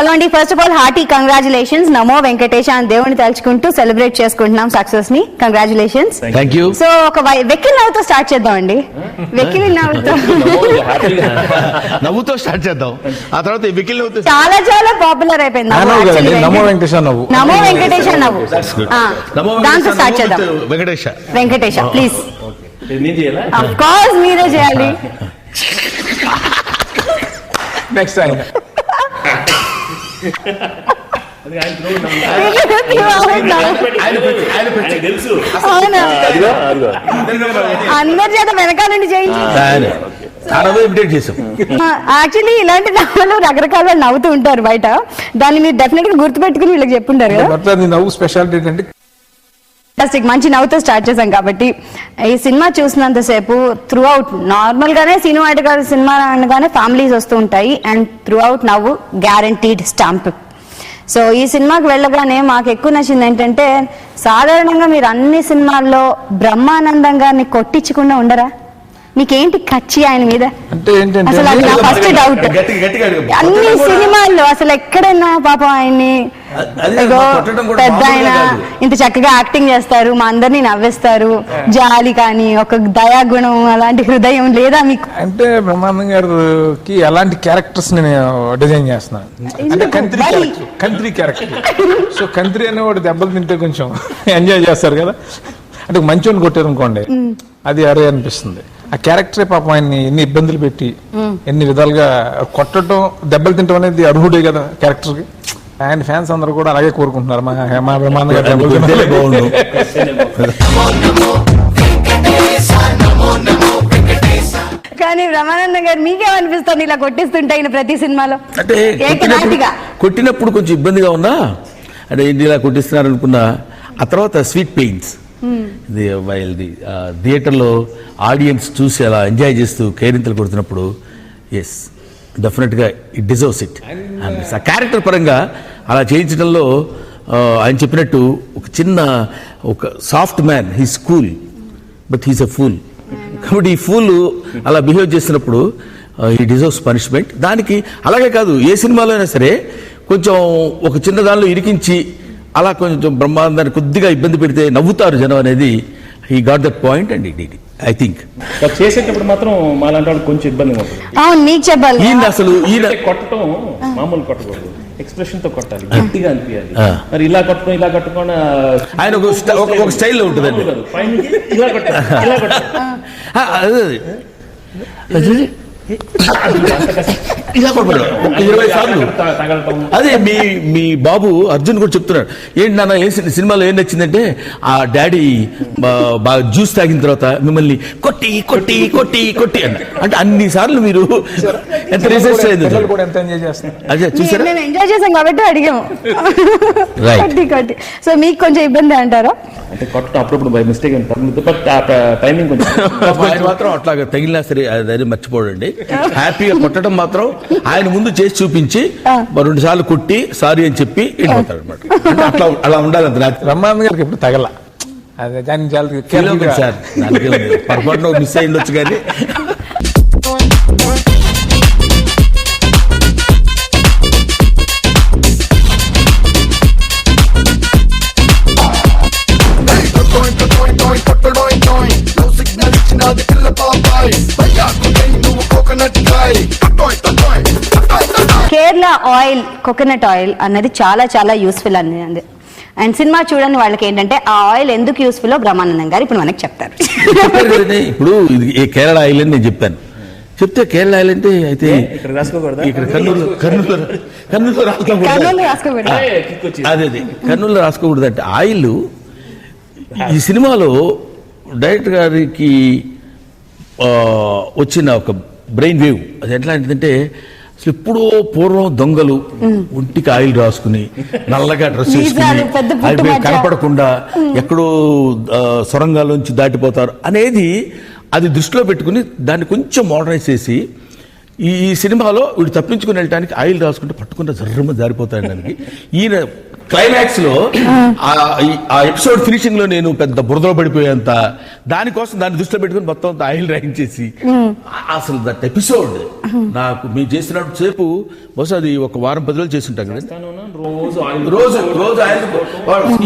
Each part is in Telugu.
ఇదిగోండి, first of all hearty congratulations. నమో వెంకటేశ అని దేవుని తలుచుకుంటూ సెలబ్రేట్ చేసుకుంటున్నాం సక్సెస్ ని. కంగ్రాచులేషన్స్. Thank you. సో ఒక వెక్కిలి నవ్వుతో స్టార్ట్ చేద్దామండి. వెక్కిలి నవ్వుతో స్టార్ట్ చేద్దాం, ఆ తర్వాత వెకిల్ నవ్వుతో. చాలా చాలా పాపులర్ అయిపోయింది నమో వెంకటేశ నవ్వు. నమో వెంకటేశ నవ్వు దాంతో స్టార్ట్ చేద్దాం. వెంకటేశ ప్లీజ్. ఆఫ్ కోర్స్ మీరే చేయాలి. నెక్స్ట్ టైం అందరి చేత వెనకాల నుండి చేయించి యాక్చువల్లీ ఇలాంటి నవ్వులు రకరకాల నవ్వుతూ ఉంటారు బయట. దాన్ని మీరు డెఫినెట్ గా గుర్తుపెట్టుకుని వీళ్ళకి చెప్పుంటారు కదా. నవ్వు స్పెషాలిటీ ఏంటంటే మంచి నవ్వుతో స్టార్ట్ చేశాం కాబట్టి ఈ సినిమా చూసినంతసేపు త్రూ అవుట్ నార్మల్ గానే సినిమా అనగానే ఫ్యామిలీస్ వస్తూ ఉంటాయి అండ్ త్రూ అవుట్ నవ్వు గ్యారంటీడ్ స్టాంప్. సో ఈ సినిమాకి వెళ్ళగానే మాకు ఎక్కువ నచ్చింది ఏంటంటే, సాధారణంగా మీరు అన్ని సినిమాల్లో బ్రహ్మానందం గారిని కొట్టించకుండా ఉండరా? మీకేంటి కచ్చి ఆయన మీద? అంటే ఏంటంటే అసలు అది నా ఫస్ట్ డౌట్. అన్ని సినిమాల్లో అసలు ఎక్కడైనా పాపం ఆయన్ని పెద్ద ఆయన ఇంత చక్కగా యాక్టింగ్ చేస్తారు, మా అందరినీ నవ్వేస్తారు, జాలి కానీ ఒక దయాగుణం అలాంటి హృదయం లేదా మీకు? అంటే బ్రహ్మానందం గారికి అలాంటి క్యారెక్టర్స్ నేను డిజైన్ చేస్తున్నాను. అంటే కంత్రి క్యారెక్టర్. సో కంత్రి అనేవాడు దెబ్బలు తింటే కొంచెం ఎంజాయ్ చేస్తారు కదా. అంటే మంచిని కొట్టారు అనుకోండి, అది అరే అనిపిస్తుంది. ఆ క్యారెక్టరే పాపం ఆయన్ని ఎన్ని ఇబ్బందులు పెట్టి ఎన్ని విధాలుగా కొట్టడం, దెబ్బలు తింటాం అనేది అర్హుడే కదా క్యారెక్టర్ కి. ఆయన ఫ్యాన్స్ అందరూ కూడా అలాగే కోరుకుంటున్నారు మా బ్రహ్మానంద గారు దెబ్బలు తింటే బాగుండు. కానీ బ్రహ్మానందం గారు మీకేమనిపిస్తుంది ఇలా కొట్టిస్తుంటే ఆయన ప్రతి సినిమాలో? అంటే కొట్టినప్పుడు కొంచెం ఇబ్బందిగా ఉన్నా, అంటే ఏంటి ఇలా కొట్టిస్తున్నారు అనుకున్నా. ఆ తర్వాత స్వీట్ పెయిన్స్ వైల్ థియేటర్లో ఆడియన్స్ చూసి అలా ఎంజాయ్ చేస్తూ కేరింతలు కొడుతున్నప్పుడు ఎస్ డెఫినెట్గా ఇట్ డిజర్వ్స్ ఇట్. ఆ క్యారెక్టర్ పరంగా అలా చేయించడంలో ఆయన చెప్పినట్టు ఒక soft man, he's cool but he's a fool. కాబట్టి ఈ ఫూల్ అలా బిహేవ్ చేసినప్పుడు హీ డిజర్వ్స్ పనిష్మెంట్. దానికి అలాగే కాదు, ఏ సినిమాలో అయినా సరే కొంచెం ఒక చిన్న దానిలో ఇరికించి అలా కొంచెం బ్రహ్మానందాన్ని కొద్దిగా ఇబ్బంది పెడితే నవ్వుతారు జనం అనేది he got that point and it I think. చేసేటప్పుడు మాత్రం మాలాంటి వాళ్ళు కొంచెం ఇబ్బందిగా ఉంటుంది. నీకు చెప్పాలి, అసలు కొట్టడం మామూలు కొట్టకూడదు, ఎక్స్ప్రెషన్ తో కొట్టాలి, గట్టిగా అనిపించాలి. మరి ఇలా కట్టుకోకుండా ఆయన ఒక స్టైల్లో ఉంటుందండి. ఇలా కొట్టాలి ఇలా కొట్టాడు 20 సార్లు. అదే మీ బాబు అర్జున్ కూడా చెప్తున్నాడు, ఏంటి నాన్న సినిమాలో ఏం నచ్చిందంటే ఆ డాడీ బాగా జ్యూస్ తాగిన తర్వాత మిమ్మల్ని కొట్టి కొట్టి కొట్టి కొట్టి అన్న. అంటే అన్ని సార్లు మీరు ఎంత రిసెర్చ్ అయింది. అదే చూసారా, ఎంజాయ్ చేసాం కాబట్టి అడిగాము. సో మీకు కొంచెం ఇబ్బంది అంటారా? అంటే కొట్టడం అప్పుడప్పుడు బై మిస్టేక్ టైమింగ్ మాత్రం అట్లాగా తగిలినా సరే అది మర్చిపోడండి. హ్యాపీగా కొట్టడం మాత్రం ఆయన ముందు చేసి చూపించి 2 సార్లు కొట్టి సారీ అని చెప్పి వెళ్ళిపోతాడు అనమాట. అట్లా అలా ఉండాలి. బ్రహ్మానంద గారికి ఎప్పుడు తగల అదే దాన్ని సార్, పొరపాటున మిస్ అయ్యిండొచ్చు కానీ. కేరళ ఆయిల్, కోకోనట్ ఆయిల్ అన్నది చాలా చాలా యూస్ఫుల్ అనేది. అండ్ సినిమా చూడని వాళ్ళకి ఏంటంటే ఆ ఆయిల్ ఎందుకు యూస్ఫుల్ రామానందం గారు ఇప్పుడు మనకి చెప్తారు. ఇప్పుడు కేరళ ఆయిల్ అని నేను చెప్పాను, చెప్తే కేరళ ఆయిల్ అంటే అయితే ఇక్కడ కర్నూలులో రాసుకోకూడదు. అదే కర్నూలులో రాసుకోకూడదు. అంటే ఆయిల్ ఈ సినిమాలో డైరెక్టర్ గారికి వచ్చిన ఒక బ్రెయిన్ వేవ్. అది ఎట్లా అంటే అసలు ఎప్పుడో పూర్వం దొంగలు ఒంటికి ఆయిల్ రాసుకుని నల్లగా డ్రెస్ వేసుకుని అవి కనపడకుండా ఎక్కడో సొరంగాల్లోంచి దాటిపోతారు అనేది అది దృష్టిలో పెట్టుకుని దాన్ని కొంచెం మోడర్నైజ్ చేసి ఈ సినిమాలో వీడు తప్పించుకుని వెళ్ళడానికి ఆయిల్ రాసుకుంటే పట్టుకున్న జర్రమ జారిపోతాడు. దానికి ఈయన క్లైమాక్స్ లో ఆ ఎపిసోడ్ ఫినిషింగ్ లో నేను పెద్ద బురదలో పడిపోయేంత దానికోసం దాన్ని దృష్టిలో పెట్టుకుని మొత్తం అంతా ఆయిల్ రాయించేసి అసలు దట్ ఎపిసోడ్ నాకు మేము చేసినప్పుడు సేపు బహుశా అది ఒక వారం 10 రోజులు చేసి ఉంటాం కదా. రోజు ఆయిల్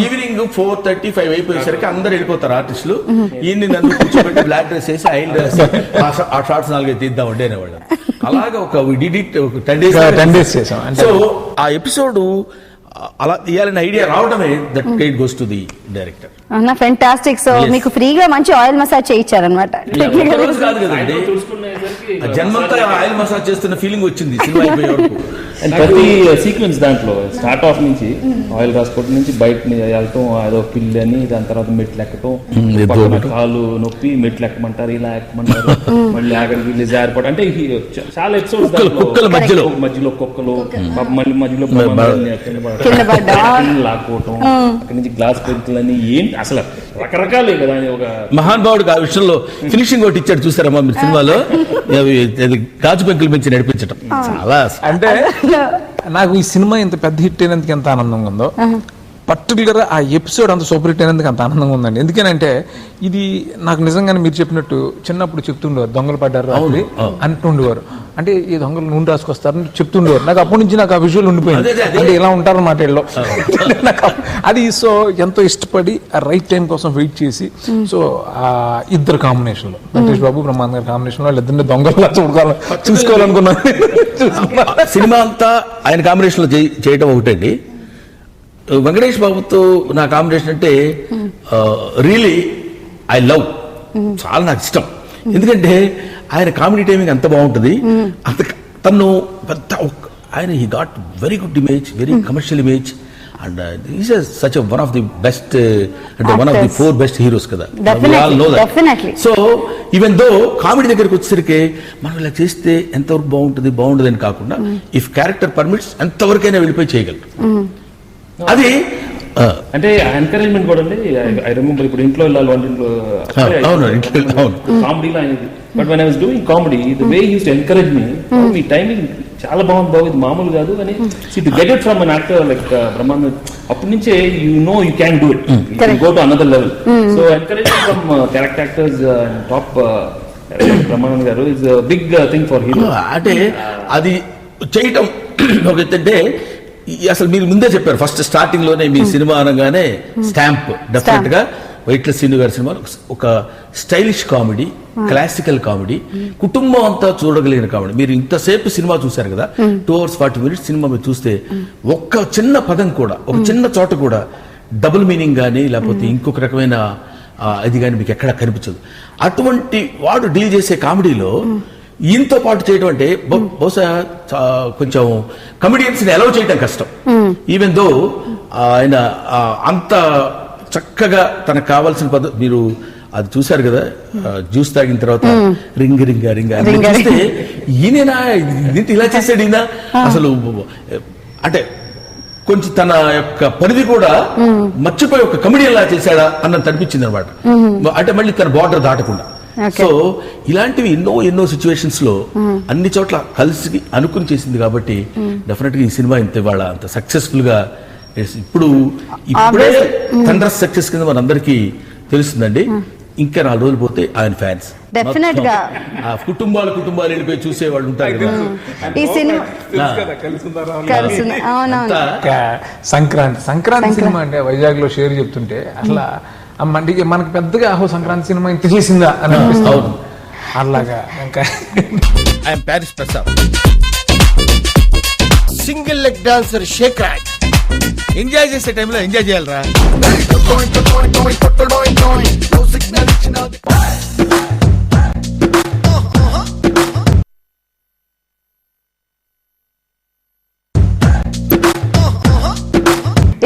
ఈవినింగ్ 4:35 అయిపోయేసరికి అందరు వెళ్ళిపోతారు ఆర్టిస్టులు. ఈయన్ని నన్ను కూర్చోబెట్టి బ్లాక్ డ్రెస్ వేసి ఆయిల్ రాసి ఆ షార్ట్స్ 4 తీద్దాం ఉండే అనేవాళ్ళు. అలాగా ఒక 10 days చేసాం. సో ఆ ఎపిసోడ్ అలా తీయాలని ఐడియా రావడమే that credit goes to the director. Fantastic. So మీకు ఫ్రీగా మంచి ఆయిల్ మసాజ్ చేయించారనమాట. కాదు కదండి, జన్మంతా ఆయిల్ మసాజ్ చేస్తున్న ఫీలింగ్ వచ్చింది సినిమా అయిపోయే వరకు. ప్రతి సీక్వెన్స్ దాంట్లో స్టార్ట్ ఆఫ్ నుంచి ఆయిల్ రాసుకోవడం నుంచి బయట వెళ్తాం, అదో పిల్లి అని, దాని తర్వాత మెట్లు ఎక్కటం, కాలు నొప్పి మెట్లు ఎక్కమంటారు, ఇలా ఎక్కమంటారు, మళ్ళీ అక్కడికి వెళ్ళి జారిపోవడం. అంటే చాలా ఎపిసోడ్స్ మధ్యలో కుక్కలు, మళ్ళీ మధ్యలో లాక్కోవటం, అక్కడి నుంచి గ్లాస్ పెంకులని ఏంటి అసలు రకరకాలే కదా. ఒక మహానుభావుడికి ఆ విషయంలో ఫినిషింగ్ ఒకటి ఇచ్చాడు చూసారమ్మా మీరు సినిమాలో, గాజు పెంకులు పెంచి నడిపించడం. చాలా అంటే నాకు ఈ సినిమా ఇంత పెద్ద హిట్ అయినందుకు ఎంత ఆనందంగా ఉందో, పర్టికులర్ ఆ ఎపిసోడ్ అంత సూపర్ హిట్ అయినందుకు అంత ఆనందంగా ఉందండి. ఎందుకనంటే ఇది నాకు నిజంగానే మీరు చెప్పినట్టు చిన్నప్పుడు చెప్తుండేవారు, దొంగలు పడ్డారు రాత్రి అంటుండేవారు. అంటే ఈ దొంగలు నూనె రాసుకొస్తారని చెప్తుండేవారు. నాకు అప్పటి నుంచి నాకు ఆ విజువల్ ఉండిపోయింది. అంటే ఇలా ఉంటారన్నమాట వీళ్ళు. అది సో ఎంతో ఇష్టపడి ఆ రైట్ టైం కోసం వెయిట్ చేసి, సో ఆ ఇద్దరు కాంబినేషన్ లో వెంకటేష్ బాబు బ్రహ్మానంద గారి కాంబినేషన్ లో వాళ్ళిద్దరిని దొంగలా చూసుకోవాలనుకున్నాను. సినిమా అంతా ఆయన కాంబినేషన్ లో చేయటం ఒకటండి. వెంకటేష్ బాబుతో నా కాంబినేషన్ అంటే రియలీ ఐ లవ్, చాలా నాకు ఇష్టం. ఎందుకంటే ఆయన కామెడీ టైమింగ్ అంత బాగుంటుంది. అంత తను పెద్ద ఆయన he got very good image, very commercial image. And is such one of the best, అంటే one of the 4 best heroes కదా. సో ఈవెన్ దో కామెడీ దగ్గరికి వచ్చేసరికి మనం ఇలా చేస్తే ఎంతవరకు బాగుంటుంది అని కాకుండా ఇఫ్ క్యారెక్టర్ పర్మిట్స్ ఎంతవరకైనా వెళ్ళిపోయి చేయగలరు. అది అంటే ఎంకరేజ్మెంట్ కూడా అండి. ఐ రిమెంబర్ ఇప్పుడు ఇంట్లో వెళ్ళాలి వంటింట్లో కామెడీలో అనేది. But when I was doing comedy the way use to encourage me timing చాలా బాగుంది బాబు, ఇది మామూలు కాదు అని get it from an actor like Brahmananda. అప్పటి నుంచే you know you can do it, you go to another level. So encouraging from character actors top Brahmananda garu is big thing for hero. అంటే అది చేయటం ఒక ఎత్తంటే అసలు మీరు ముందే చెప్పారు ఫస్ట్ స్టార్టింగ్ లోనే మీ సినిమా అనగానే స్టాంప్ డెఫినెట్ గా వైట్ల శ్రీను గారి సినిమా ఒక స్టైలిష్ కామెడీ, క్లాసికల్ కామెడీ, కుటుంబం అంతా చూడగలిగిన కామెడీ. మీరు ఇంతసేపు సినిమా చూశారు కదా, 2 hours 40 minutes సినిమా మీరు చూస్తే ఒక్క చిన్న పదం కూడా, ఒక చిన్న చోట కూడా డబుల్ మీనింగ్ కానీ లేకపోతే ఇంకొక రకమైన అది కానీ మీకు ఎక్కడా కనిపించదు. అటువంటి వాడు డీల్ చేసే కామెడీలో ఈయనతో పాటు చేయడం అంటే బహుశా కొంచెం కమెడియన్స్ ని అలౌ చేయడం కష్టం. ఈవెన్ దో ఆయన అంత చక్కగా తనకు కావాల్సిన పద్ధతి మీరు అది చూసారు కదా, జ్యూస్ తాగిన తర్వాత రింగ్ రింగ్ రింగ్ చూస్తే ఈయన ఇలా చేశాడు. ఈయన అసలు అంటే కొంచెం తన యొక్క పరిధి కూడా మర్చిపోయి ఒక కమెడియన్ లా చేశాడా అన్నది అనిపించింది అనమాట. అంటే మళ్ళీ తన బార్డర్ దాటకుండా. సో ఇలాంటివి ఎన్నో సిచ్యువేషన్స్ లో అన్ని చోట్ల కలిసి అనుకుని చేసింది కాబట్టి డెఫినెట్ గా ఈ సినిమా ఇంత ఇవాళ అంత సక్సెస్ఫుల్ గా ఇప్పుడే థండరస్ సక్సెస్ కింద మనందరికీ తెలుస్తుందండి. ఇంకా 4 రోజులు పోతే ఆయన ఫ్యాన్స్ డెఫినెట్ గా కుటుంబాలు వెళ్ళిపోయి చూసే వాళ్ళు ఉంటారు కదా. ఈ సినిమా సంక్రాంతి సినిమా అంటే వైజాగ్ లో షేర్ చెప్తుంటే అట్లా అంటే మనకు పెద్దగా సంక్రాంతి సినిమా ఇంత చేసిందా అని అనిపిస్తుంది. అలాగా ఇంకా I'm Paris Prasad, single leg dancer Sheikh Raj. Enjoy చేసే టైంలో ఎంజాయ్ చేయాలరా.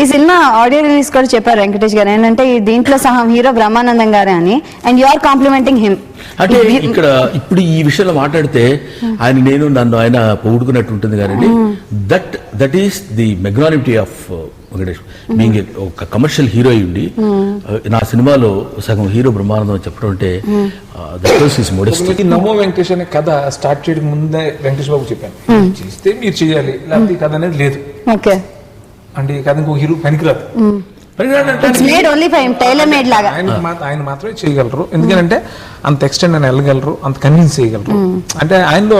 ఈ సినిమా ఆడియో రిలీజ్ కూడా చెప్పారు వెంకటేష్ గారు. ఏంటంటే దీంట్లో సహా హీరో బ్రహ్మానందం గారే అని, and you are complimenting him. అంటే ఇక్కడ ఇప్పుడు ఈ విషయంలో మాట్లాడితే నన్ను ఆయన పొగుడుకున్నట్టు ఉంటుంది కానీ that is the magnanimity of Venkatesh. Being ఒక కమర్షియల్ హీరో ఉండి నా సినిమాలో సగం హీరో బ్రహ్మానందం అని చెప్పడం అంటే నమో వెంకటేష్ అనే కథ స్టార్ట్ చేయడానికి ముందే వెంకటేష్ బాబు చెప్పాను, చేస్తే మీరు చేయాలి, లేకపోతే ఈ కథ అనేది లేదు. ఓకే, అంటే ఈ కథ ఇంకో హీరో పనికిరాదు. It's made only for him, tailor made లాగా. ఆయన మాత్రమే చేయగలరు, ఎందుకంటే అంత ఎక్స్టెండ్ అని వెళ్ళగలరు, అంత కన్విన్స్ చేయగలరు. అంటే ఆయనలో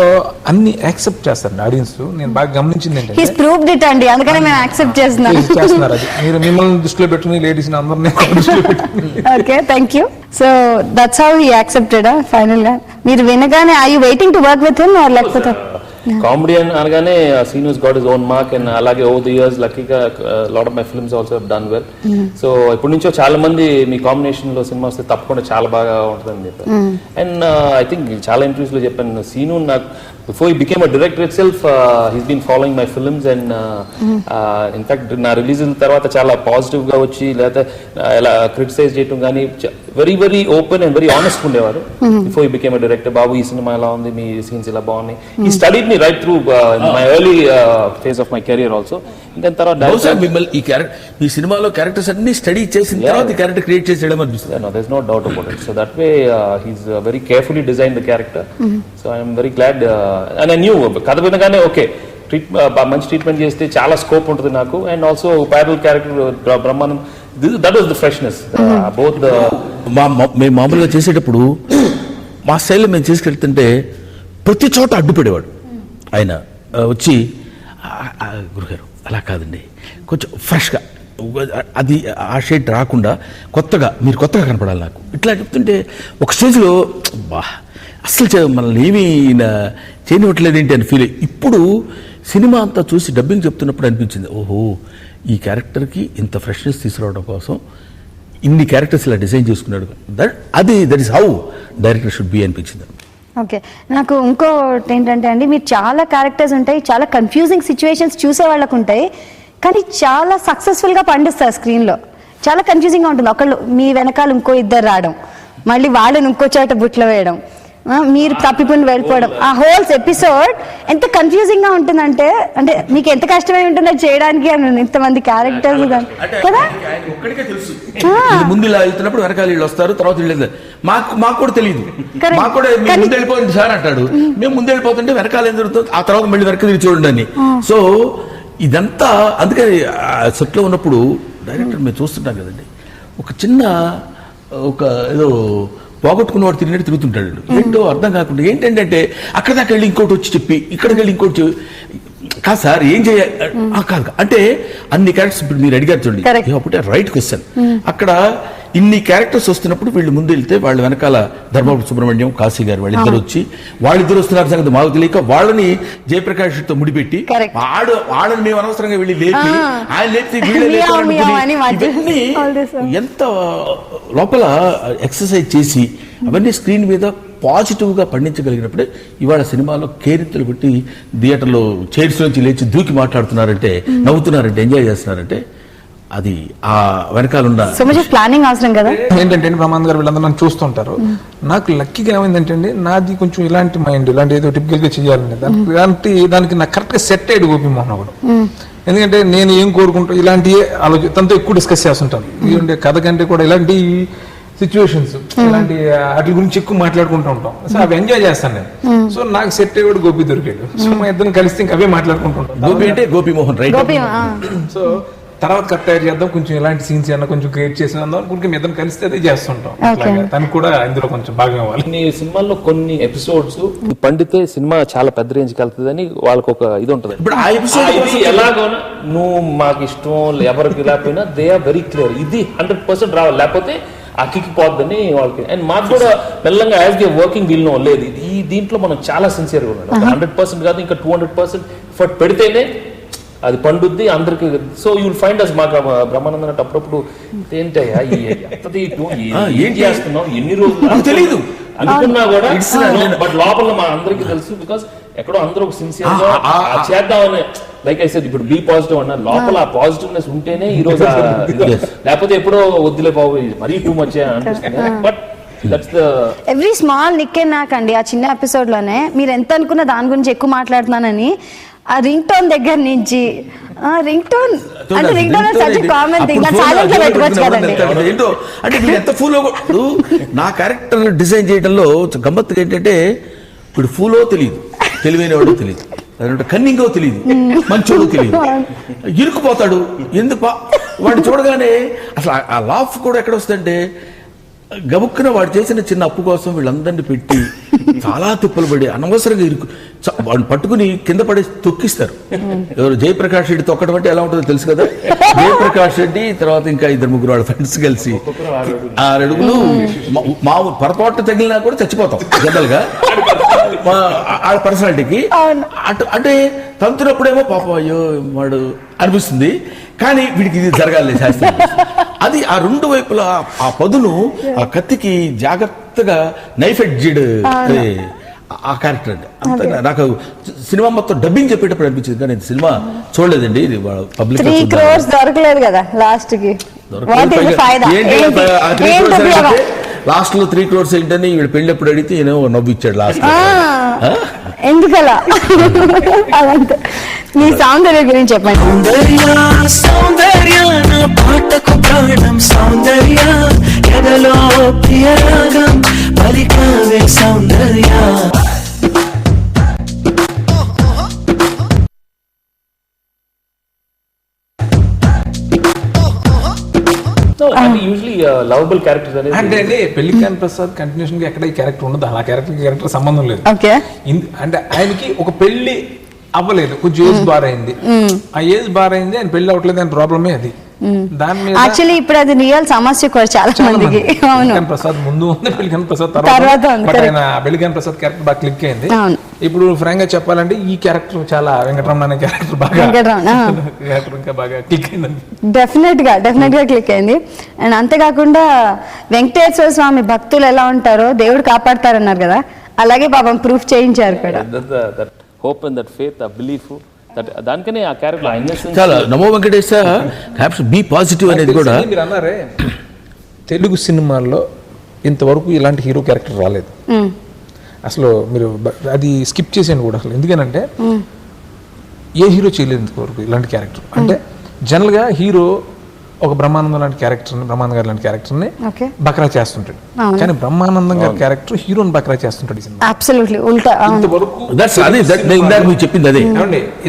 అన్ని యాక్సెప్ట్ చేస్తారండి ఆడియన్స్. నేను బాగా గమనించింది ఏంటంటే హీస్ ప్రూవ్డ్ ఇట్ అండి, అందుకనే మేము యాక్సెప్ట్ చేస్తున్నారు. అది మీరు మిమ్మల్ని దృష్టిలో పెట్టుకుని లేడీస్ అందరినీ దృష్టిలో పెట్టుకుని. Okay, thank you. So that's how he accepted final గా. మీరు వినగానే I you waiting to work with him or లేకపోతే? కామెడీ అనగానే Seenu's got his own mark, and అలాగే ఓవర్ ది ఇయర్స్ లక్కీగా lot of my films also have done well. So ఇప్పటి నుంచో చాలా మంది మీ కాంబినేషన్ లో సినిమా వస్తే తప్పకుండా చాలా బాగా ఉంటుందని చెప్పారు. అండ్ ఐ థింక్ చాలా ఇంటర్వ్యూస్ లో చెప్పాను, సీను నాకు before he became a director itself, he's been following my films, and in fact నా రిలీజ్ తర్వాత చాలా పాజిటివ్ గా వచ్చి లేదా ఎలా క్రిటిసైజ్ చేయటం కానీ very very open and very honest ఉండేవారు. Before he became a director, బాబు ఈ సినిమా ఎలా ఉంది, మీ సీన్స్ ఇలా బాగున్నాయి. he studied me right through my early phase of my career also. ఇంకా తర్వాత మిమ్మల్ని ఈ సినిమాలో క్యారెక్టర్స్ అన్ని స్టడీ చేసిన తర్వాత ఈ క్యారెక్టర్ క్రియేట్ చేసేయడం అనిపిస్తుంది. No, there's no doubt about it. So that way he's very carefully designed the character. So I am very glad, and I knew కథ వినగానే ఓకే మంచి ట్రీట్మెంట్ చేస్తే చాలా స్కోప్ ఉంటుంది నాకు. And also parallel character Brahmanand, that was the freshness both. మేము మామూలుగా చేసేటప్పుడు మా స్టైల్లో మేము చేసుకెళ్తుంటే ప్రతి చోట అడ్డుపడేవాడు ఆయన. వచ్చి గురుగారు అలా కాదండి, కొంచెం ఫ్రెష్గా అది ఆ షేడ్ రాకుండా మీరు కొత్తగా కనపడాలి నాకు, ఇట్లా చెప్తుంటే ఒక స్టేజ్లో బా అసలు మనల్ని ఏమీ చేయనివ్వట్లేదు ఏంటి అని ఫీల్ అయ్యి, ఇప్పుడు సినిమా అంతా చూసి డబ్బింగ్ చెప్తున్నప్పుడు అనిపించింది, ఓహో ఈ క్యారెక్టర్కి ఇంత ఫ్రెష్నెస్ తీసుకురావడం కోసం ఇన్ని క్యారెక్టర్స్ ఇలా డిజైన్ చేసుకున్నాడు. That is how director should be అనిపించింది. ఓకే, నాకు ఇంకోటి ఏంటంటే అండి, మీరు చాలా క్యారెక్టర్స్ ఉంటాయి, చాలా కన్ఫ్యూజింగ్ సిచ్యువేషన్స్ చూసే వాళ్ళకు ఉంటాయి, కానీ చాలా సక్సెస్ఫుల్గా పండిస్తారు స్క్రీన్లో. చాలా కన్ఫ్యూజింగ్గా ఉంటుంది, ఒకళ్ళు మీ వెనకాల ఇంకో ఇద్దరు రావడం, మళ్ళీ వాళ్ళని ఇంకో చోట బుట్లో వేయడం, మీరు తప్పిపోయి వెళ్ళిపోవడం, ఆ హోల్స్ ఎపిసోడ్ ఎంత కన్ఫ్యూజింగ్ గా ఉంటుందంటే, అంటే మీకు ఎంత కష్టమై ఉంటుందో చేయడానికి ఇంతమంది క్యారెక్టర్స్ కదా. ముందు ఇలా వెళ్తున్నప్పుడు వెనకాల వీళ్ళు వస్తారు, తర్వాత వీళ్ళు మాకు కూడా తెలియదు, మాకు కూడా ముందు వెళ్ళిపోయింది సార్ అంటాడు, మేము ముందు వెళ్ళిపోతుంటే వెనకాల ఏం జరుగుతుంది, ఆ తర్వాత మళ్ళీ వెనక తిరిగి చూడండి అని. సో ఇదంతా అందుకని సెట్లో ఉన్నప్పుడు డైరెక్టర్ మేము చూస్తుంటాం కదండి, ఒక చిన్న ఏదో పోగొట్టుకున్నవాడు తిరిగినట్టు తిరుగుతుంటాడు, ఏంటో అర్థం కాకుండా ఏంటంటే అక్కడ దాకా వెళ్ళి ఇంకోటి వచ్చి చెప్పి ఇక్కడికి వెళ్ళి ఇంకోటి కాదు సార్ ఏం చేయాలి కాదు అంటే అన్ని క్యారెక్టర్స్ ఇప్పుడు మీరు అడిగారు చూడండి, అప్పుడే రైట్ క్వశ్చన్. అక్కడ ఇన్ని క్యారెక్టర్స్ వస్తున్నప్పుడు వీళ్ళు ముందు వెళ్తే వాళ్ళ వెనకాల ధర్మపురి సుబ్రహ్మణ్యం, కాశీ గారు వాళ్ళిద్దరు వచ్చి వాళ్ళిద్దరు వస్తున్నారు సంగతి మాకు తెలియక వాళ్ళని జయప్రకాష్ తో ముడిపెట్టి వాళ్ళని మేము అనవసరంగా వెళ్ళి లేపి ఆయన లేపి ఇవన్నీ ఎంత లోపల ఎక్సర్సైజ్ చేసి అవన్నీ స్క్రీన్ మీద పాజిటివ్ గా పండించగలిగినప్పుడే ఇవాళ సినిమాలో కేరింతలు పెట్టి థియేటర్లో చైర్స్ నుంచి లేచి దూకి మాట్లాడుతున్నారంటే, నవ్వుతున్నారంటే, ఎంజాయ్ చేస్తున్నారంటే అది ఆ వెనకాల ప్లానింగ్ అవసరం కదా. ఏంటంటే బ్రహ్మానంద్ గారు వీళ్ళందరూ నన్ను చూస్తుంటారు, నాకు లక్కీగా ఏమైందంటే నాది కొంచెం ఇలాంటి మైండ్, ఇలాంటి ఏదో టిపికల్ గా చేయాలని దానికి నాకు కరెక్ట్ గా సెట్ అయ్యాడు గోపిమోహన్ ఒకడు. ఎందుకంటే నేను ఏం కోరుకుంటా ఇలాంటి తనతో ఎక్కువ డిస్కస్ చేస్తుంటాను, ఇలాంటి కథ కంటే కూడా ఇలాంటి సిచ్యువేషన్స్ ఇలాంటి వాటి గురించి ఎక్కువ మాట్లాడుకుంటూ ఉంటాం. సో అవి ఎంజాయ్ చేస్తాను నేను. సో నాకు సెట్ అయ్యాడు గోపి దొరికాడు. సో మా ఇద్దరం కలిస్తే ఇంకా అవే మాట్లాడుకుంటుంటాం. గోపి అంటే గోపిమోహన్ రైట్. సో తర్వాత కట్ తయారు చేద్దాం, కొంచెం ఇలాంటి సీన్స్ ఏమన్నా కొంచెం క్రియేట్ చేసి కొంచెం ఇద్దరం కలిస్తే అదే చేస్తుంటాం. తనకు కూడా ఇందులో కొంచెం భాగం ఇవ్వాలి. ఈ సినిమాల్లో కొన్ని ఎపిసోడ్స్ పండితే సినిమా చాలా పెద్ద రేంజ్కి వెళ్తుందని వాళ్ళకి ఒక ఇది ఉంటుంది. ఇప్పుడు ఆ ఎపిసోడ్ ఎలాగోనా నువ్వు మాకు ఇష్టం ఎవరికి లేకపోయినా దే ఆర్ వెరీ క్లియర్, ఇది 100% రావాలి, లేకపోతే అక్కిపోద్దని వాళ్ళకి. అండ్ మాకు కూడా మెల్లంగా as they working we'll know లేదు ఈ దీంట్లో మనం చాలా సిన్సియర్గా ఉన్నాం. 100% కాదు, ఇంకా 200% ఎఫర్ట్ పెడితేనే అది పండుద్ది అందరికి. So you will find us మాకు బ్రహ్మానందం అంటే అప్పుడప్పుడు ఏంటయ్యా ఏం చేస్తున్నాం ఎన్ని రోజులు తెలియదు అనుకున్నా కూడా, బట్ లోపల మా అందరికి తెలుసు. బికాస్ ఎక్కడో అందరూ ఒక సిన్సియర్ గా చేద్దామని, లైక్ ఐ సెడ్ ఇప్పుడు బీ పాజిటివ్ అన్నారు, లోపల ఆ పాజిటివ్నెస్ ఉంటేనే ఈ రోజు, లేకపోతే ఎప్పుడో వద్దులే బాబు మరీ టూ మచ్ అనిపిస్తుంది. But every small Nick and నాక్ అండి, ఆ చిన్న ఎపిసోడ్ లోనే మీరు ఎంత అనుకున్న దాని గురించి ఎక్కువ మాట్లాడుతున్నానని, ఆ రింగ్ టోన్ దగ్గర నుంచి రింగ్ టోన్ అంటే ring tone such common thing, silent లో పెట్టుకోవచ్చు కదండి. ఏంటో అంటే మీరు ఎంత ఫూల్ నా క్యారెక్టర్ డిజైన్ చేయడంలో గమ్మత్తు ఏంటంటే ఇప్పుడు ఫూలో తెలియదు, తెలివైన వాడు తెలియదు, కన్నింగో తెలియదు, మంచోడు తెలియదు, ఇరుక్కుపోతాడు. ఎందుకు వాడు చూడగానే అసలు ఆ లాఫ్ కూడా ఎక్కడ వస్తుందంటే గబుక్కున వాడు చేసిన చిన్న అప్పు కోసం వీళ్ళందరినీ పెట్టి చాలా తిప్పలు పడి అనవసరంగా వాడిని పట్టుకుని కింద పడి తొక్కిస్తారు. ఎవరు జయప్రకాష్ రెడ్డి తొక్కడం అంటే ఎలా ఉంటుందో తెలుసు కదా. జయప్రకాష్ రెడ్డి తర్వాత ఇంకా 2-3 వాళ్ళ ఫ్రెండ్స్ కలిసి 6 అడుగులు మామూలు పొరపాటు తగిలినా కూడా చచ్చిపోతాం జనరల్ గా ఆ పర్సనాలిటీకి. అంటే తంతున్నప్పుడేమో పాపం అయ్యో వాడు అనిపిస్తుంది, కానీ వీడికి ఇది జరగాలి శాస్త్రం. అది ఆ 2 వైపులా ఆ పదును ఆ కత్తికి జాగ్రత్తగా నైఫ్ ఎడ్జ్డ్ ఆ క్యారెక్టర్ అండి. అంత నాకు సినిమా మొత్తం డబ్బింగ్ చెప్పేటప్పుడు అనిపించింది, కానీ సినిమా చూడలేదండి. ఇది పబ్లిక్ 3 crores దొరకలేదు కదా లాస్ట్ కి. లాస్ట్ లో 3 crores ఏంటని వీడు పెళ్లి ఎప్పుడు అడిగితే ఈయన నవ్వు ఇచ్చాడు లాస్ట్. ఎందుకలా? అదంతా మీ సౌందర్య గురించి చెప్పండి. సౌందర్య నా పాటకు ప్రాణం సౌందర్య, ఎదలో ప్రియ రాగం పలికవే సౌందర్య. యూజువల్లీ లవబుల్ క్యారెక్టర్స్ అనేది అంటే అండి పెళ్లికాని ప్రసాద్ కంటిన్యూషన్ గా ఎక్కడ ఈ క్యారెక్టర్ ఉండదు, ఆ క్యారెక్టర్ సంబంధం లేదు. ఓకే, అంటే ఆయనకి ఒక పెళ్లి అవ్వలేదు, కొంచెం ఏజ్ బార్ అయింది. ఆ ఏజ్ బార్ అయింది, ఆయన పెళ్లి అవ్వట్లేదు అని ప్రాబ్లమే అది. దాని మీద యాక్చువల్లీ ఇప్పుడు అది రియల్ సమస్య కూడా చాలా మందికి. అవును, పెళ్లికాని ప్రసాద్ ముందు ఉంది, పెళ్లికాని ప్రసాద్ తర్వాత ఉంది. బట్ ఆయన పెళ్లికాని ప్రసాద్ క్యారెక్టర్ బాగా క్లిక్ అయింది. ఇప్పుడు ఫ్రాంక్ గా చెప్పాలంటే ఈ క్యారెక్టర్ చాలా వెంకటరమణ అనే క్యారెక్టర్ బాగా ఇంకా బాగా క్లిక్ అయింది. డెఫినెట్ గా క్లిక్ అయింది. అండ్ అంతేకాకుండా వెంకటేశ్వర స్వామి భక్తులు ఎలా ఉంటారో దేవుడు కాపాడతారన్నారు కదా, అలాగే పాపం ప్రూఫ్ చేయించారు కూడా. That hope and that faith, ఆ బిలీఫ్, దానికనే ఆ క్యారెక్టర్ చాలా నమో వెంకటేశ బీ పాజిటివ్ అనేది కూడా. మీరు అన్నారే తెలుగు సినిమాల్లో ఇంతవరకు ఇలాంటి హీరో క్యారెక్టర్ రాలేదు అసలు. మీరు అది స్కిప్ చేసేయండి కూడా అసలు. ఎందుకనంటే ఏ హీరో చేయలేదు ఇంతవరకు ఇలాంటి క్యారెక్టర్. అంటే జనరల్గా హీరో ఒక బ్రహ్మానందం లాంటి క్యారెక్టర్ని, బ్రహ్మానందం గారి లాంటి క్యారెక్టర్ని బక్రా చేస్తుంటాడు, కానీ బ్రహ్మానందం గారి క్యారెక్టర్ హీరోని బక్రా చేస్తుంటాడు. ఇంతవరకు చెప్పింది అదే.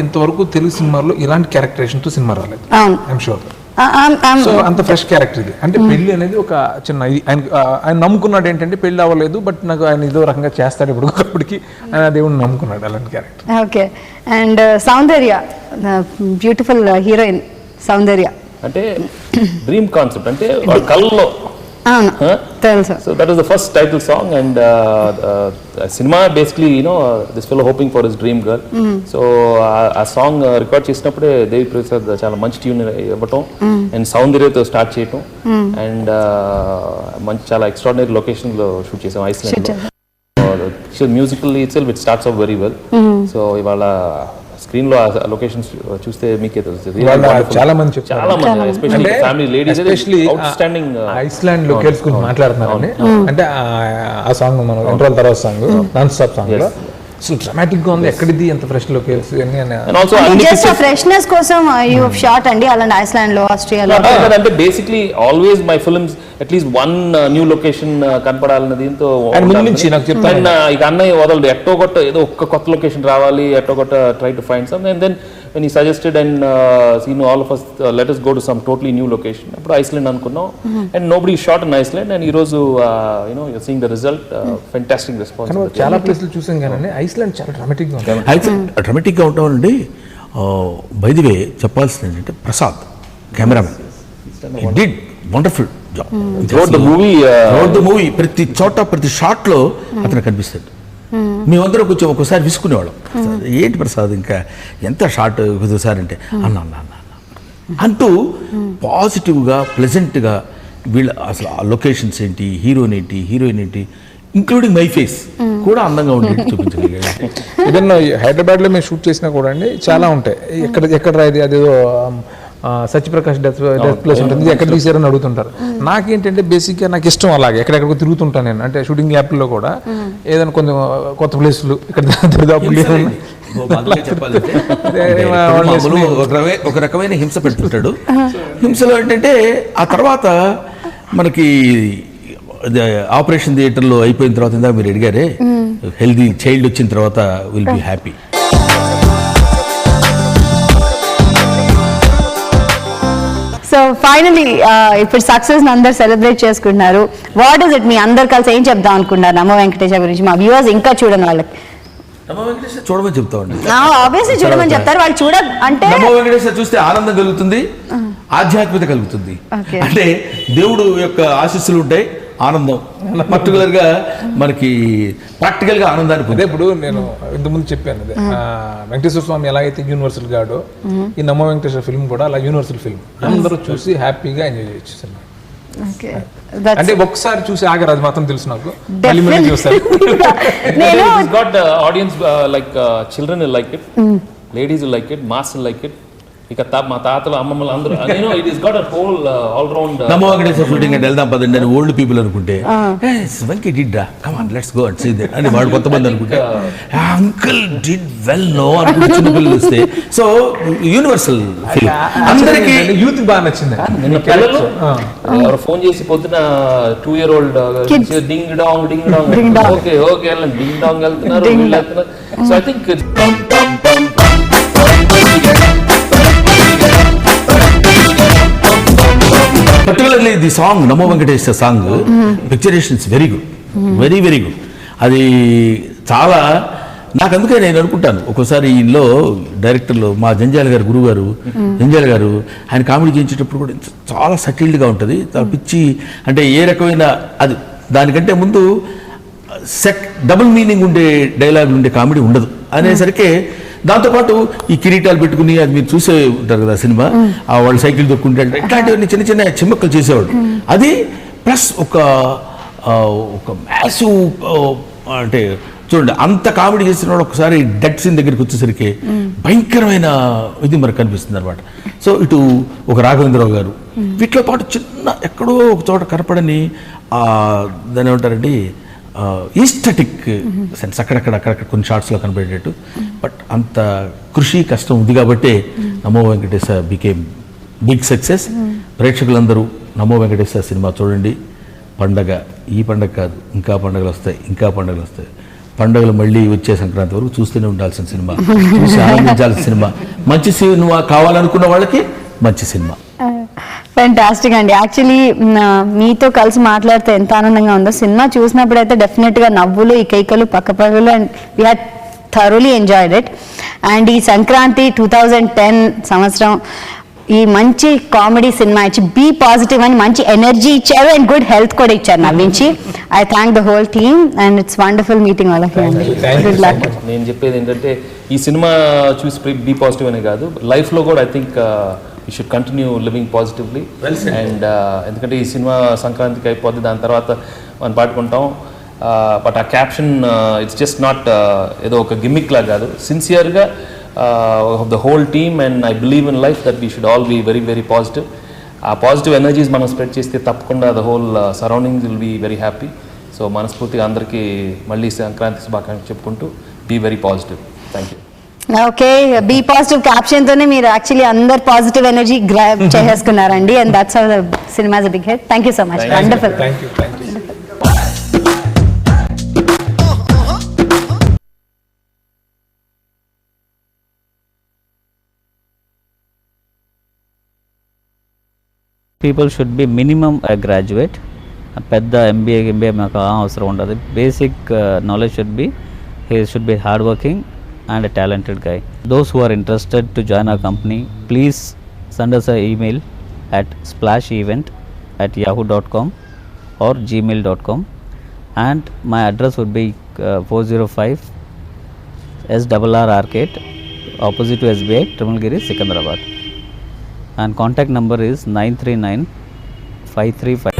ఇంతవరకు తెలుగు సినిమాలో ఇలాంటి క్యారెక్టరేషన్ తో సినిమా రాలేదు. I'm sure. సో అంత ఫ్రెష్ క్యారెక్టర్ ఇది. అంటే పెళ్లి అనేది ఒక చిన్న ఇది. ఆయన నమ్ముకున్నాడు ఏంటంటే పెళ్లి అవ్వలేదు, బట్ నాకు ఆయన ఇదో రకంగా చేస్తాడు ఇప్పటికి ఆయన దేవుడిని నమ్ముకున్నాడు అలాంటి character. Okay, and Soundarya beautiful heroine Soundarya అంటే డ్రీమ్ కాన్సెప్ట్, అంటే కళ్ళలో. తెలుసు. So that was the first title song, and cinema basically, this fellow hoping for his dream girl. So ఆ సాంగ్ రికార్డ్ చేసినప్పుడే దేవి ప్రసాద్ చాలా మంచి ట్యూన్ ఇవ్వటం అండ్ సౌందర్యతో స్టార్ట్ చేయటం అండ్ మంచి చాలా ఎక్స్ట్రాడినరీ లొకేషన్ లో షూట్ చేసాం ఐస్లాండ్ లో. Musically itself it starts of very well. So ఇవాళ స్క్రీన్ లో లొకేషన్స్ చూస్తే మీకే తెలుస్తుంది, చాలా మంది especially family ladies outstanding Iceland locations గురించి మాట్లాడుతున్నారని. అంటే ఆ సాంగ్ మనం ఇంటర్వల్ తర్వాత సాంగ్ నాన్ స్టాప్ సాంగ్ లో అసలు డ్రామాటిక్ గా ఉంది. ఎక్కడిది ఎంత ఫ్రెష్ లొకేషన్స్ ఫ్రెష్నెస్ కోసం యు షాట్ అండి అలాంటి ఐస్లాండ్ లో, ఆస్ట్రేలియాలో. అంటే basically always my films at least one new location కనపడాలన్న దీంతో నాకు చెప్తాను. ఇక అన్నయ్య వదలడు, ఎట్టో కొట్ట ఏదో ఒక్క కొత్త లొకేషన్ రావాలి, ఎట్టో కొట్ట try to find some. And then when he suggested and all of us let us go to some totally new location, appudu Iceland anukunnam and nobody shot in Iceland, and ee roju you're seeing the result. Fantastic response. చాలా ప్లేస్లు చూసాం కానీ ఐస్లాండ్ చాలా డ్రామాటిక్ గా ఉంది. డ్రామాటిక్ గా ఉంటామండి. బై ది వే చెప్పాల్సింది ఏంటంటే Prasad cameraman did wonderful job throughout the movie. ప్రతి చోట ప్రతి షాట్ లో అతను కనిపిస్తాడు. మేమందరం కొంచెం ఒక్కోసారి విసుకునేవాళ్ళం, ఏంటి ప్రసాద్ ఇంకా ఎంత షార్ట్ కుదురుసారి అంటే అన్న అంటూ పాజిటివ్గా ప్లెజెంట్గా వీళ్ళ అసలు ఆ లొకేషన్స్ ఏంటి, హీరోయిన్ ఏంటి ఇంక్లూడింగ్ మై ఫేస్ కూడా అందంగా ఉండేది చూపించగలిగాడు. ఏదన్నా హైదరాబాద్ లో మేము షూట్ చేసినా కూడా అండి చాలా ఉంటాయి. ఎక్కడ రాయది అదేదో సత్యప్రకాష్ డెత్ ప్లేస్ ఉంటుంది, ఎక్కడ తీసారని అడుగుతుంటారు. నాకేంటంటే బేసిక్గా నాకు ఇష్టం అలాగే ఎక్కడెక్కడికో తిరుగుతుంటాను నేను. అంటే షూటింగ్ యాప్లో కూడా ఏదైనా కొంచెం కొత్త ప్లేసులు ఇక్కడ ఒక రకమైన హింస పెడుతుంటాడు. హింసలో ఏంటంటే ఆ తర్వాత మనకి ఆపరేషన్ థియేటర్లో అయిపోయిన తర్వాత ఇందాక మీరు అడిగారే హెల్దీ చైల్డ్ వచ్చిన తర్వాత విల్ బి హ్యాపీ. ఫైనలీ ఇప్పుడు సక్సెస్ అందరు సెలబ్రేట్ చేసుకుంటున్నారు. వాట్ ఇస్ ఇట్, మీ అందరు కలిసి ఏం చెప్దాం అనుకుంటున్నారు నమో వెంకటేశ గురించి మా వ్యూవర్స్ ఇంకా చూడని వాళ్ళకి? నమో వెంకటేశ్వర చూడమని చెప్తామండి. ఆబ్వియస్లీ చూడమని చెప్తారు వాళ్ళు. అంటే నమో వెంకటేశ్వర చూస్తే ఆనందం కలుగుతుంది, ఆధ్యాత్మికత కలుగుతుంది. Okay. అంటే దేవుడు యొక్క ఆశీస్సులు ఉంటాయి, ఆనందం పర్టికులర్ గా మనకి ప్రాక్టికల్ గా ఆనందాన్ని అదే పొందే. ఇప్పుడు నేను ఇంతకుముందు చెప్పాను అదే వెంకటేశ్వర స్వామి ఎలా అయితే యూనివర్సల్ గాడో ఈ నమో వెంకటేశ్వర ఫిల్మ్ కూడా అలా యూనివర్సల్ ఫిల్మ్. అందరూ చూసి హ్యాపీగా ఎంజాయ్ చేయొచ్చు సినిమా. అంటే ఒక్కసారి చూసి ఆగరు, అది మాత్రం తెలుసు నాకు. మళ్ళీ మళ్ళీ చూస్తారు. నేను It's got audience like children will like it, ladies will like it, mass will like it. ఇక మా తాతలు అమ్మమ్మలు అందరూ it is got a whole all round. Namo Venkateswara shooting అంటే వెళ్దాం పదండి అని ఓల్డ్ పీపుల్ అనుకుంటే వెంకీ డిడ్ రా come on let's go and see that అని వాడు కొంతమంది అనుకుంటే అంకుల్ డిడ్ వెల్ నో అనుకుంటే చిన్న పిల్లలు వస్తే. సో యూనివర్సల్ ఫిల్మ్ అందరికి యూత్ బాగా నచ్చింది. నిన్న పిల్లలు ఎవరు ఫోన్ చేసి పొద్దున 2-year-old డింగ్ డాంగ్ ఓకే వెళ్ళండి డింగ్ డాంగ్ వెళ్తున్నారు వీళ్ళు వెళ్తున్నారు. So I think particularly the song Namo Venkateswara song picturisation is very good, very very good. అది చాలా నాకు అందుకే నేను అనుకుంటాను ఒక్కోసారి ఈలో డైరెక్టర్లు మా జంజాల గారు గురువు గారు జంజాల గారు ఆయన కామెడీ చేయించేటప్పుడు కూడా చాలా సటిల్డ్గా ఉంటుంది. పిచ్చి అంటే ఏ రకమైన అది దానికంటే ముందు డబుల్ మీనింగ్ ఉండే డైలాగులు ఉండే కామెడీ ఉండదు అనేసరికి దాంతోపాటు ఈ కిరీటాలు పెట్టుకుని అది మీరు చూసే ఉంటారు కదా సినిమా, వాళ్ళు సైకిల్ దొక్కుంటే ఇట్లాంటివన్నీ చిన్న చిన్న చిమ్మక్కలు చేసేవాడు. అది ప్లస్ ఒక మ్యాసివ్ అంటే చూడండి అంత కామెడీ చేసిన వాడు ఒకసారి డెడ్ సీన్ దగ్గరికి వచ్చేసరికి భయంకరమైన ఇది మనకు కనిపిస్తుంది అనమాట. సో ఇటు ఒక రాఘవేంద్రరావు గారు వీటితో పాటు చిన్న ఎక్కడో ఒక చోట కనపడని దాన్ని ఏమంటారండి ఈస్థెటిక్ సెన్స్ అక్కడక్కడ కొన్ని షార్ట్స్లో కనబడేటట్టు. బట్ అంత కృషి కష్టం ఉంది కాబట్టి నమో వెంకటేశ్వర బికేమ్ బిగ్ సక్సెస్. ప్రేక్షకులందరూ నమో వెంకటేశ్వర సినిమా చూడండి. పండగ ఈ పండగ కాదు, ఇంకా పండుగలు వస్తాయి. పండుగలు మళ్ళీ వచ్చే సంక్రాంతి వరకు చూస్తూనే ఉండాల్సిన సినిమా, చూసి ఆనందించాల్సిన సినిమా. మంచి సినిమా కావాలనుకున్న వాళ్ళకి మంచి సినిమా. ఫెంటాస్టిక్ అండి. యాక్చువల్లీ మీతో కలిసి మాట్లాడితే ఎంత ఆనందంగా ఉందో. సినిమా చూసినప్పుడు అయితే డెఫినెట్గా నవ్వులు, ఈ కైకలు, పక్కపగలు and we had thoroughly enjoyed it. And ఈ సంక్రాంతి 2010 సంవత్సరం ఈ మంచి కామెడీ సినిమా ఇచ్చి బీ పాజిటివ్ అని మంచి ఎనర్జీ ఇచ్చారు అండ్ గుడ్ హెల్త్ కూడా ఇచ్చారు నవ్వించి. I thank the whole team and it's wonderful meeting all of you. Good luck. నేను చెప్పేది ఏంటంటే ఈ సినిమా చూసి బీ పాజిటివ్ అనే కాదు, లైఫ్లో కూడా I think you should continue living positively. And ఎందుకంటే ఈ సినిమా సంక్రాంతికి అయిపోద్ది, దాని తర్వాత మనం పాడుకుంటాం. బట్ ఆ క్యాప్షన్ ఇట్స్ జస్ట్ నాట్ ఏదో ఒక గిమ్మిక్ లా కాదు, సిన్సియర్గా the whole team and I believe in life that we should all be very very positive. ఆ పాజిటివ్ ఎనర్జీస్ మనం స్ప్రెడ్ చేస్తే తప్పకుండా the whole surroundings will be very happy. So మనస్ఫూర్తిగా అందరికీ మళ్ళీ సంక్రాంతి శుభాకాంక్షలు చెప్పుకుంటూ be very positive. Thank you. Okay, be positive caption తోనే మీరు యాక్చువల్లీ అందరు పాజిటివ్ ఎనర్జీ గ్రాబ్ చేసేసుకున్నారండి. And that's how the cinema is a big hit. Thank you so much. Wonderful. Thank you. People should be minimum a graduate. పెద్ద MBA మాకు అవసరం ఉండదు. Basic knowledge should be hard working and a talented guy. Those who are interested to join our company, please send us an email at splashevent@yahoo.com or gmail.com, and my address would be 405 SRR Arcade opposite to SBI, Trimalgiri, Secunderabad, and contact number is 939 535